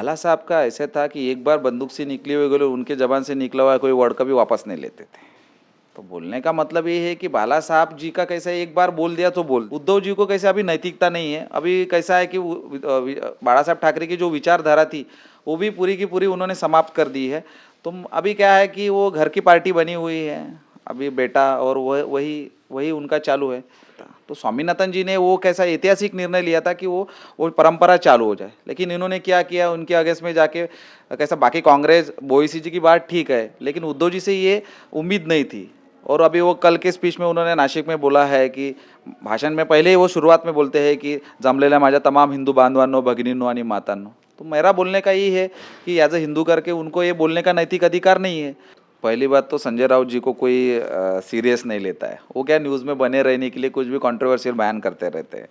भाला साहब का ऐसे था कि एक बार बंदूक से निकली हुई गोली उनके जबान से निकला हुआ कोई वर्ड कभी वापस नहीं लेते थे। तो बोलने का मतलब ये है कि भाला साहब जी का कैसा एक बार बोल दिया तो बोल। उद्धव जी को कैसे अभी नैतिकता नहीं है। अभी कैसा है कि बाला साहब ठाकरे की जो विचारधारा थी वो भी पूरी की पूरी उन्होंने समाप्त कर दी है। तो अभी क्या है कि वो घर की पार्टी बनी हुई है, अभी बेटा और वही वही उनका चालू है। तो स्वामीनाथन जी ने वो कैसा ऐतिहासिक निर्णय लिया था कि वो परंपरा चालू हो जाए, लेकिन इन्होंने क्या किया, उनके अगेंस्ट में जाके कैसा, बाकी कांग्रेस ओवैसी जी की बात ठीक है लेकिन उद्धव जी से ये उम्मीद नहीं थी। और अभी वो कल के स्पीच में उन्होंने नाशिक में बोला है कि भाषण में पहले ही वो शुरुआत में बोलते हैं कि जमलेल्या माझ्या तमाम हिंदू बांधवांनो, भगिनींनो आणि मातांनो। तो मेरा बोलने का यही है कि एज ए हिंदू करके उनको ये बोलने का नैतिक अधिकार नहीं है। पहली बात तो संजय राउत जी को कोई सीरियस नहीं लेता है। वो क्या न्यूज़ में बने रहने के लिए कुछ भी कंट्रोवर्शियल बयान करते रहते हैं।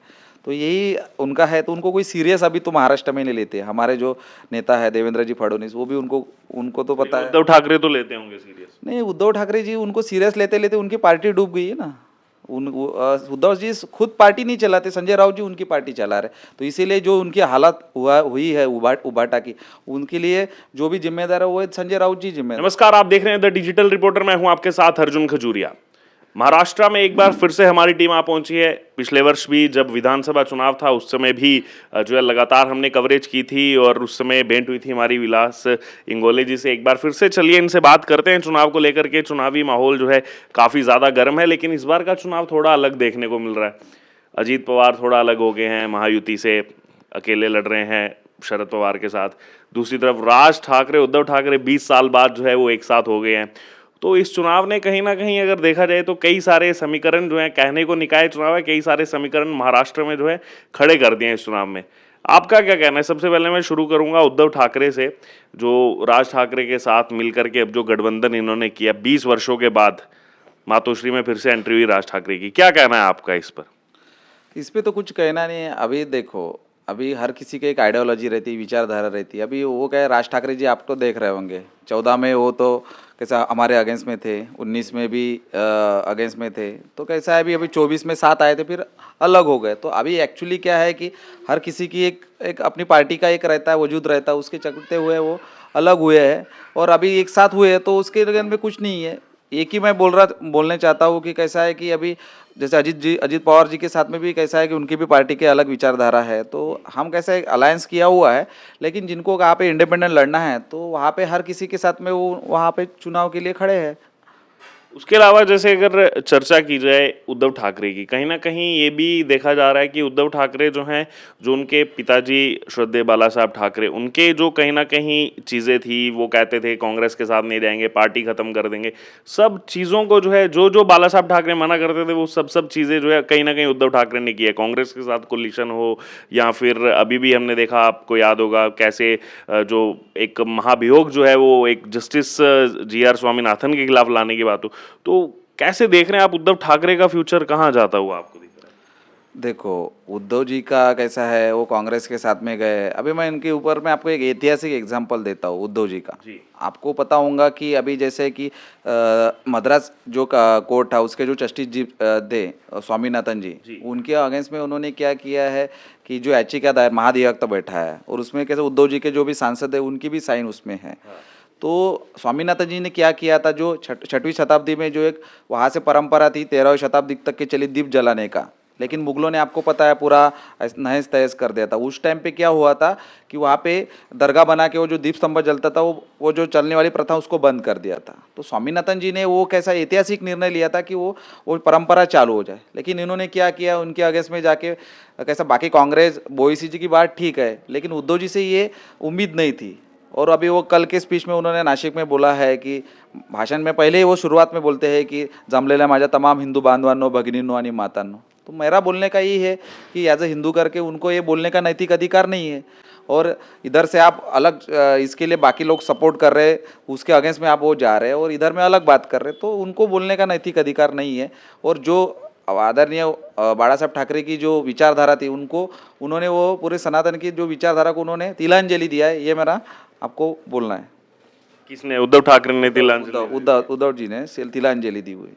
तो यही उनका है, तो उनको कोई सीरियस अभी तो महाराष्ट्र में नहीं लेते। हमारे जो नेता है देवेंद्र जी फडणवीस, वो भी उनको उनको तो पता है। उद्धव ठाकरे तो लेते होंगे सीरियस? नहीं, उद्धव ठाकरे जी उनको सीरियस लेते लेते उनकी पार्टी डूब गई है ना। उद्धव जी खुद पार्टी नहीं चलाते, संजय राउत जी उनकी पार्टी चला रहे। तो इसीलिए जो उनकी हालत हुई है उबाटा की, उनके लिए जो भी जिम्मेदार है वो संजय राउत जी जिम्मेदार। नमस्कार, आप देख रहे हैं द डिजिटल रिपोर्टर। मैं हूं आपके साथ अर्जुन खजूरिया। महाराष्ट्र में एक बार फिर से हमारी टीम आ पहुंची है। पिछले वर्ष भी जब विधानसभा चुनाव था उस समय भी जो है लगातार हमने कवरेज की थी और उस समय भेंट हुई थी हमारी विलास इंगोले जी से। एक बार फिर से चलिए इनसे बात करते हैं चुनाव को लेकर के। चुनावी माहौल जो है काफ़ी ज़्यादा गर्म है, लेकिन इस बार का चुनाव थोड़ा अलग देखने को मिल रहा है। अजीत पवार थोड़ा अलग हो गए हैं, महायुति से अकेले लड़ रहे हैं शरद पवार के साथ। दूसरी तरफ राज ठाकरे, उद्धव ठाकरे 20 साल बाद जो है वो एक साथ हो गए हैं। तो इस चुनाव ने कहीं ना कहीं अगर देखा जाए तो कई सारे समीकरण जो है, कहने को निकाय चुनाव है, कई सारे समीकरण महाराष्ट्र में जो है खड़े कर दिए हैं इस चुनाव में। आपका क्या कहना है? सबसे पहले मैं शुरू करूंगा उद्धव ठाकरे से, जो राज ठाकरे के साथ मिलकर के अब जो गठबंधन इन्होंने किया 20 वर्षों के बाद, मातोश्री में फिर से एंट्री हुई राज ठाकरे की। क्या कहना है आपका इस पर? इस पे तो कुछ कहना नहीं है। अभी देखो, अभी हर किसी की एक आइडियोलॉजी रहती है, विचारधारा रहती है। अभी वो क्या है, राज ठाकरे जी आप तो देख रहे होंगे, 14 में वो तो कैसा हमारे अगेंस्ट में थे, 19 में भी अगेंस्ट में थे। तो कैसा है, अभी अभी 24 में साथ आए थे, फिर अलग हो गए। तो अभी एक्चुअली क्या है कि हर किसी की एक एक अपनी पार्टी का एक रहता है, वजूद रहता है, उसके चलते हुए वो अलग हुए हैं और अभी एक साथ हुए हैं। तो उसके में कुछ नहीं है। एक ही मैं बोलने चाहता हूँ कि कैसा है कि अभी जैसे अजीत पवार जी के साथ में भी कैसा है कि उनकी भी पार्टी के अलग विचारधारा है। तो हम कैसा एक अलायंस किया हुआ है, लेकिन जिनको वहाँ पे इंडिपेंडेंट लड़ना है तो वहाँ पे हर किसी के साथ में वो वहाँ पे चुनाव के लिए खड़े हैं। उसके अलावा जैसे अगर चर्चा की जाए उद्धव ठाकरे की, कहीं ना कहीं ये भी देखा जा रहा है कि उद्धव ठाकरे जो हैं, जो उनके पिताजी श्रद्धेय बाला साहब ठाकरे, उनके जो कहीं ना कहीं चीज़ें थी, वो कहते थे कांग्रेस के साथ नहीं जाएंगे, पार्टी खत्म कर देंगे। सब चीज़ों को जो है, जो जो बाला साहब ठाकरे मना करते थे, वो सब चीज़ें जो है कहीं ना कहीं उद्धव ठाकरे ने की है। कांग्रेस के साथ कोलिशन हो या फिर अभी भी हमने देखा, आपको याद होगा कैसे जो एक महाभियोग जो है वो एक जस्टिस GR स्वामीनाथन के खिलाफ लाने की बात हो। तो कैसे देख रहे हैं आप उद्धव ठाकरे का फ्यूचर कहाँ जाता हुआ आपको दिख रहा है? देखो, उद्धव जी का कैसा है, वो कांग्रेस के साथ में गए। अभी मैं इनके ऊपर मैं आपको एक ऐतिहासिक एग्जांपल देता हूँ उद्धव जी का। जी। आपको पता होगा कि अभी जैसे कि मद्रास जो कोर्ट था, उसके जो जस्टिस जी थे स्वामीनाथन जी, उनके अगेंस्ट में उन्होंने क्या किया है कि जो याचिका दायर महाधिवक्ता बैठा है और उसमें कैसे उद्धव जी के जो भी सांसद है उनकी भी साइन उसमें है। तो स्वामीनाथन जी ने क्या किया था, जो छठवीं शताब्दी में जो एक वहाँ से परंपरा थी 13वीं शताब्दी तक के चली दीप जलाने का, लेकिन मुगलों ने आपको पता है पूरा नहस तहस कर दिया था। उस टाइम पे क्या हुआ था कि वहाँ पे दरगाह बना के वो जो दीप स्तंभ जलता था, वो जो चलने वाली प्रथा उसको बंद कर दिया था। तो स्वामीनाथन जी ने वो कैसा ऐतिहासिक निर्णय लिया था कि वो परंपरा चालू हो जाए, लेकिन इन्होंने क्या किया, उनके अगेंस्ट में जाके कैसा, बाकी कांग्रेस ओवैसी जी की बात ठीक है लेकिन उद्धव जी से ये उम्मीद नहीं थी। और अभी वो कल के स्पीच में उन्होंने नाशिक में बोला है कि भाषण में पहले ही वो शुरुआत में बोलते हैं कि जमलेल्या माझ्या तमाम हिंदू बांधवांनो, भगिनींनो आणि मातांनो। तो मेरा बोलने का यही है कि एज ए हिंदू करके उनको ये बोलने का नैतिक अधिकार नहीं है। और इधर से आप अलग इसके लिए बाकी लोग सपोर्ट कर रहे, उसके अगेंस्ट में आप वो जा रहे हैं और इधर में अलग बात कर रहे, तो उनको बोलने का नैतिक अधिकार नहीं है। और जो आदरणीय बाला साहब ठाकरे की जो विचारधारा थी, उन्होंने वो पूरे सनातन की जो विचारधारा को उन्होंने तिलांजलि दिया है, ये मेरा आपको बोलना है। किसने? उद्धव ठाकरे ने तिलांजलि? उद्धव जी ने तिलांजलि दी हुई।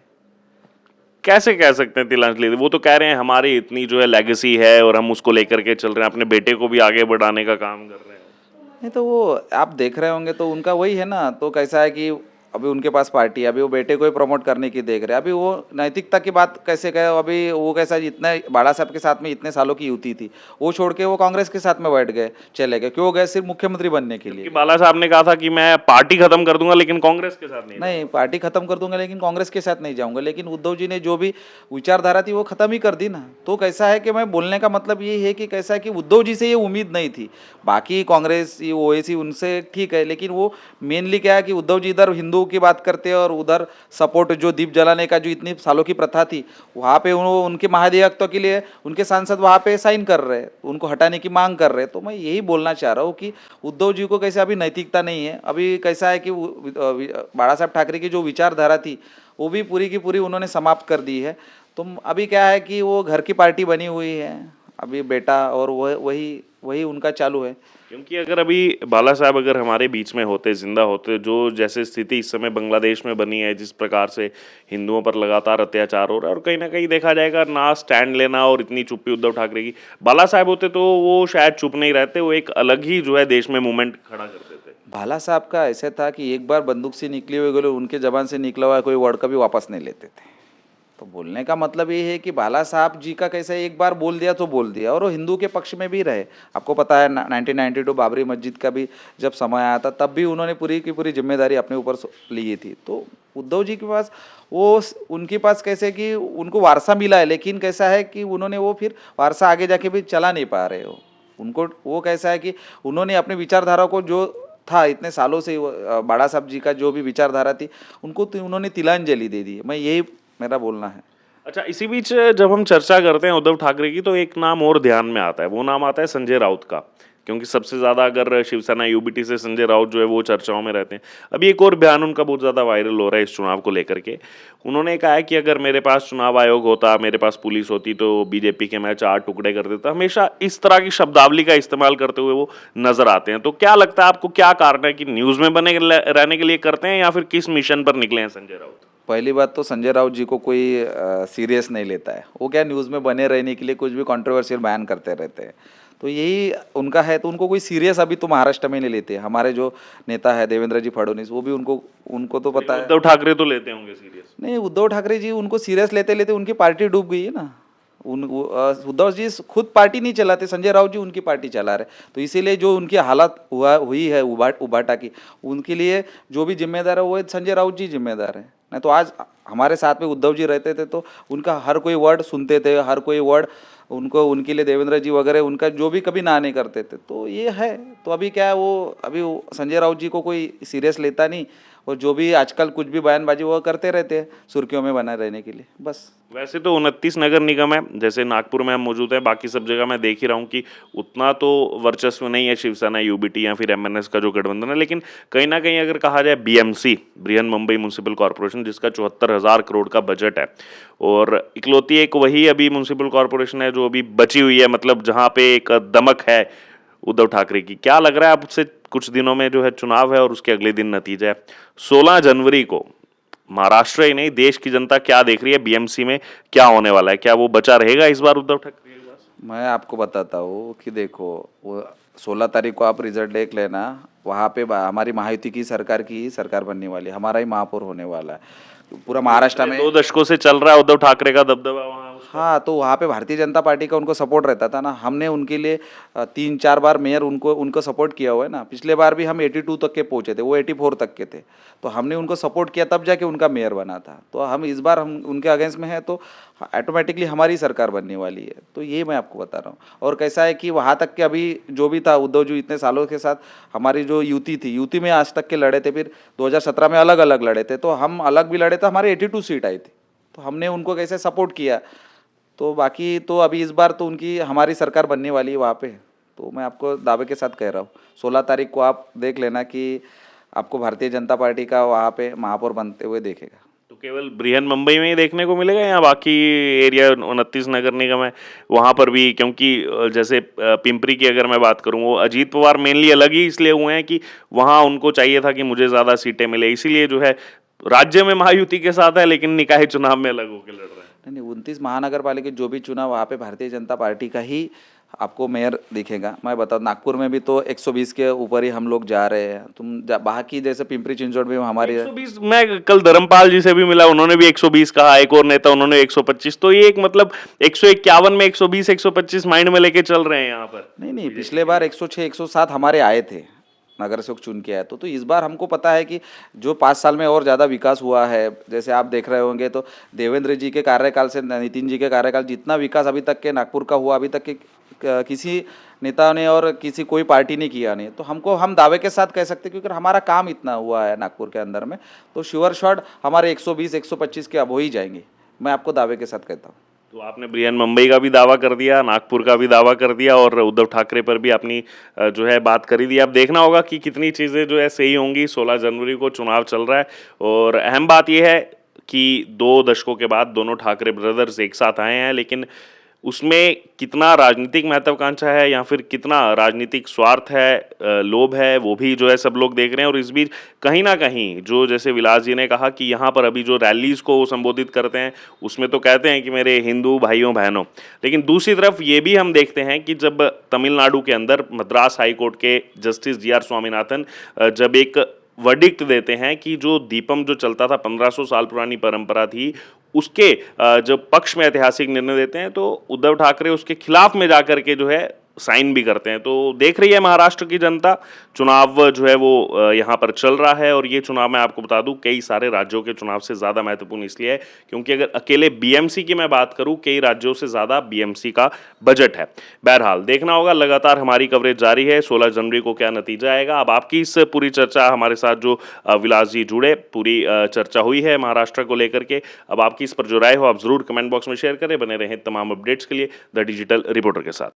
कैसे कह सकते हैं तिलांजलि? वो तो कह रहे हैं हमारी इतनी जो है लेगेसी है और हम उसको लेकर के चल रहे हैं, अपने बेटे को भी आगे बढ़ाने का काम कर रहे हैं। नहीं तो वो आप देख रहे होंगे तो उनका वही है ना, तो कैसा है कि अभी उनके पास पार्टी है, अभी वो बेटे को ही प्रमोट करने की देख रहे हैं। अभी वो नैतिकता की बात कैसे कहे, अभी वो कैसा इतने बाला साहब के साथ में इतने सालों की युति थी, वो छोड़ के वो कांग्रेस के साथ में बैठ गए, चले गए, क्यों गए? सिर्फ मुख्यमंत्री बनने के कि लिए। बाला साहब ने कहा था कि मैं पार्टी खत्म कर दूंगा लेकिन कांग्रेस के साथ नहीं नहीं, पार्टी खत्म कर दूंगा लेकिन कांग्रेस के साथ नहीं जाऊंगा, लेकिन उद्धव जी ने जो भी विचारधारा थी वो खत्म ही कर दी ना। तो कैसा है कि मैं बोलने का मतलब ये है कि कैसा है कि उद्धव जी से ये उम्मीद नहीं थी। बाकी कांग्रेस ये ओवैसी उनसे ठीक है, लेकिन वो मेनली क्या है कि उद्धव जी इधर हिंदुओं की बात करते हैं और उधर सपोर्ट जो दीप जलाने का जो इतनी सालों की प्रथा थी, वहाँ पे वो उनके महाधिवक्ता के लिए उनके सांसद वहाँ पे साइन कर रहे हैं, उनको हटाने की मांग कर रहे हैं। तो मैं यही बोलना चाह रहा हूँ कि उद्धव जी को कैसे अभी नैतिकता नहीं है। अभी कैसा है कि बाला साहब ठाकरे की जो विचारधारा थी वो भी पूरी की पूरी उन्होंने समाप्त कर दी है। तो अभी क्या है कि वो घर की पार्टी बनी हुई है, अभी बेटा और वही वही उनका चालू है। क्योंकि अगर अभी बाला साहब अगर हमारे बीच में होते, जिंदा होते, जो जैसे स्थिति इस समय बांग्लादेश में बनी है, जिस प्रकार से हिंदुओं पर लगातार अत्याचार हो रहा है और कहीं ना कहीं देखा जाएगा ना स्टैंड लेना और इतनी चुप्पी उद्धव ठाकरे की, बाला साहब होते तो वो शायद चुप नहीं रहते, वो एक अलग ही जो है देश में मूवमेंट खड़ा करते थे। भाला साहब का ऐसे था कि एक बार बंदूक से निकली हुई गोली उनके जबान से निकला हुआ कोई वर्ड कभी वापस नहीं लेते थे। तो बोलने का मतलब ये है कि बाला साहब जी का कैसे एक बार बोल दिया तो बोल दिया, और वो हिंदू के पक्ष में भी रहे। आपको पता है 1992 बाबरी मस्जिद का भी जब समय आया था तब भी उन्होंने पूरी की पूरी जिम्मेदारी अपने ऊपर ली थी। तो उद्धव जी के पास उनके पास कैसे कि उनको वारसा मिला है, लेकिन कैसा है कि उन्होंने वो फिर वारसा आगे जाके भी चला नहीं पा रहे हो। उनको वो कैसा है कि उन्होंने अपनी विचारधारा को जो था इतने सालों से बाला साहब जी का जो भी विचारधारा थी उनको उन्होंने तिलांजलि दे दी। मैं यही मेरा बोलना है। अच्छा, इसी बीच जब हम चर्चा करते हैं उद्धव ठाकरे की तो एक नाम और ध्यान में आता है, वो नाम आता है संजय राउत का। क्योंकि सबसे ज्यादा अगर शिवसेना यूबीटी से संजय राउत जो है वो चर्चाओं में रहते हैं। अभी एक और बयान उनका बहुत ज्यादा वायरल हो रहा है इस चुनाव को लेकर के। उन्होंने कहा है कि अगर मेरे पास चुनाव आयोग होता, मेरे पास पुलिस होती तो बीजेपी के मैं 4 टुकड़े कर देता। हमेशा इस तरह की शब्दावली का इस्तेमाल करते हुए वो नजर आते हैं। तो क्या लगता है आपको, क्या कारण है कि न्यूज में बने रहने के लिए करते हैं या फिर किस मिशन पर निकले हैं संजय राउत? पहली बात तो संजय राउत जी को कोई सीरियस नहीं लेता है। वो क्या न्यूज़ में बने रहने के लिए कुछ भी कंट्रोवर्शियल बयान करते रहते हैं। तो यही उनका है, तो उनको कोई सीरियस अभी तो महाराष्ट्र में नहीं लेते। हमारे जो नेता है देवेंद्र जी फडणवीस, वो भी उनको तो पता है। उद्धव ठाकरे तो लेते होंगे सीरियस। नहीं, उद्धव ठाकरे जी उनको सीरियस लेते लेते उनकी पार्टी डूब गई है ना। उद्धव जी खुद पार्टी नहीं चलाते, संजय राउत जी उनकी पार्टी चला रहे। तो इसीलिए जो उनकी हालत हुई है उबाटा की, उनके लिए जो भी जिम्मेदार है वो संजय राउत जी जिम्मेदार है। नहीं तो आज हमारे साथ में उद्धव जी रहते थे तो उनका हर कोई वर्ड सुनते थे, हर कोई वर्ड उनको, उनके लिए देवेंद्र जी वगैरह उनका जो भी कभी ना नहीं करते थे। तो ये है। तो अभी क्या है, वो अभी संजय राउत जी को कोई सीरियस लेता नहीं, और जो भी आजकल कुछ भी बयानबाजी वो करते रहते हैं सुर्खियों में बना रहने के लिए, बस। वैसे तो 29 नगर निगम है, जैसे नागपुर में हम मौजूद हैं, बाकी सब जगह मैं देख ही रहा हूँ कि उतना तो वर्चस्व नहीं है शिवसेना यूबीटी या फिर एमएनएस का जो गठबंधन है। लेकिन कहीं ना कहीं अगर कहा जाए BMC, Brihan Mumbai municipal corporation, जिसका 74,000 करोड़ का बजट है और इकलौती एक वही अभी म्यूनसिपल कॉर्पोरेशन है जो अभी बची हुई है, मतलब जहाँ पे एक दमक है उद्धव ठाकरे की। क्या लग रहा है आपसे, कुछ दिनों में जो है चुनाव है और उसके अगले दिन नतीजा है 16 जनवरी को, महाराष्ट्र ही नहीं देश की जनता क्या देख रही है, बीएमसी में क्या होने वाला है? क्या वो बचा रहेगा इस बार उद्धव ठाकरे के पास? मैं आपको बताता हूँ कि देखो, वो 16 तारीख को आप रिजल्ट देख लेना। वहाँ पे हमारी महायुति की सरकार की सरकार बनने वाली है, हमारा ही महापौर होने वाला है पूरा महाराष्ट्र में। 2 दशकों से चल रहा है उद्धव ठाकरे का दबदबा वहाँ। हाँ, तो वहाँ पे भारतीय जनता पार्टी का उनको सपोर्ट रहता था ना। हमने उनके लिए 3-4 बार मेयर उनको सपोर्ट किया हुआ है ना। पिछले बार भी हम 82 तक के पहुँचे थे, वो 84 तक के थे। तो हमने उनको सपोर्ट किया तब जाके उनका मेयर बना था। तो हम इस बार हम उनके अगेंस्ट में हैं तो ऑटोमेटिकली हमारी सरकार बनने वाली है। तो ये मैं आपको बता रहा हूँ। और कैसा है कि वहाँ तक के अभी जो भी था, उद्धव जी इतने सालों के साथ हमारी जो युति थी, युति में आज तक के लड़े थे, फिर 2017 में अलग अलग लड़े थे, तो हम अलग भी लड़े थे, हमारे 82 सीट आई थी। तो हमने उनको कैसे सपोर्ट किया। तो बाकी तो अभी इस बार तो उनकी हमारी सरकार बनने वाली है वहाँ पे। तो मैं आपको दावे के साथ कह रहा हूँ 16 तारीख को आप देख लेना कि आपको भारतीय जनता पार्टी का वहाँ पे महापौर बनते हुए देखेगा। तो केवल बृहन मुंबई में ही देखने को मिलेगा या बाकी एरिया 29 नगर निगम है वहाँ पर भी? क्योंकि जैसे पिंपरी की अगर मैं बात करूँ, वो अजीत पवार मेनली अलग ही इसलिए हुए हैं कि वहाँ उनको चाहिए था कि मुझे ज़्यादा सीटें मिले, इसीलिए जो है राज्य में महायुति के साथ है लेकिन निकाय चुनाव में अलग होकर लड़ रहे हैं। नहीं, 29 महानगर पालिका जो भी चुनाव वहाँ पे भारतीय जनता पार्टी का ही आपको मेयर दिखेगा। मैं बता नागपुर में भी तो 120 के ऊपर ही हम लोग जा रहे हैं। बाकी जैसे पिंपरी चिंचवड़ में हमारी 120 मैं कल धर्मपाल जी से भी मिला, उन्होंने भी 120 कहा, एक और नेता उन्होंने 125। तो ये एक मतलब 151 में 120 125 माइंड में लेके चल रहे हैं यहाँ पर। नहीं, पिछले बार 106 107 हमारे आए थे, नगर सेवक चुन के आए। तो इस बार हमको पता है कि जो 5 साल में और ज़्यादा विकास हुआ है, जैसे आप देख रहे होंगे तो देवेंद्र जी के कार्यकाल से नितिन जी के कार्यकाल जितना विकास अभी तक के नागपुर का हुआ, अभी तक के किसी नेता ने और किसी कोई पार्टी ने किया नहीं। तो हम दावे के साथ कह सकते हैं, क्योंकि हमारा काम इतना हुआ है नागपुर के अंदर में, तो श्योर शॉट हमारे 120 125 के अब हो ही जाएंगे, मैं आपको दावे के साथ कहता हूँ। तो आपने ब्रियन मुंबई का भी दावा कर दिया, नागपुर का भी दावा कर दिया और उद्धव ठाकरे पर भी अपनी जो है बात करी दी। अब देखना होगा कि कितनी चीज़ें जो है सही होंगी। 16 जनवरी को चुनाव चल रहा है और अहम बात यह है कि 2 दशकों के बाद दोनों ठाकरे ब्रदर्स एक साथ आए हैं, लेकिन उसमें कितना राजनीतिक महत्वाकांक्षा है या फिर कितना राजनीतिक स्वार्थ है, लोभ है, वो भी जो है सब लोग देख रहे हैं। और इस बीच कहीं ना कहीं जो जैसे विलास जी ने कहा कि यहाँ पर अभी जो रैलीज को संबोधित करते हैं उसमें तो कहते हैं कि मेरे हिंदू भाइयों बहनों, लेकिन दूसरी तरफ ये भी हम देखते हैं कि जब तमिलनाडु के अंदर मद्रास हाईकोर्ट के जस्टिस जी आर स्वामीनाथन जब एक वर्डिक्ट देते हैं कि जो दीपम जो चलता था 1500 साल पुरानी परंपरा थी, उसके जब पक्ष में ऐतिहासिक निर्णय देते हैं तो उद्धव ठाकरे उसके खिलाफ में जाकर के जो है साइन भी करते हैं। तो देख रही है महाराष्ट्र की जनता, चुनाव जो है वो यहाँ पर चल रहा है और ये चुनाव मैं आपको बता दूं कई सारे राज्यों के चुनाव से ज़्यादा महत्वपूर्ण इसलिए है क्योंकि अगर अकेले बीएमसी की मैं बात करूं, कई राज्यों से ज़्यादा बीएमसी का बजट है। बहरहाल देखना होगा, लगातार हमारी कवरेज जारी है। 16 जनवरी को क्या नतीजा आएगा। अब आपकी इस पूरी चर्चा हमारे साथ जो विलास जी जुड़े, पूरी चर्चा हुई है महाराष्ट्र को लेकर के। अब आपकी इस पर जो राय हो आप जरूर कमेंट बॉक्स में शेयर करें। बने रहें तमाम अपडेट्स के लिए द डिजिटल रिपोर्टर के साथ।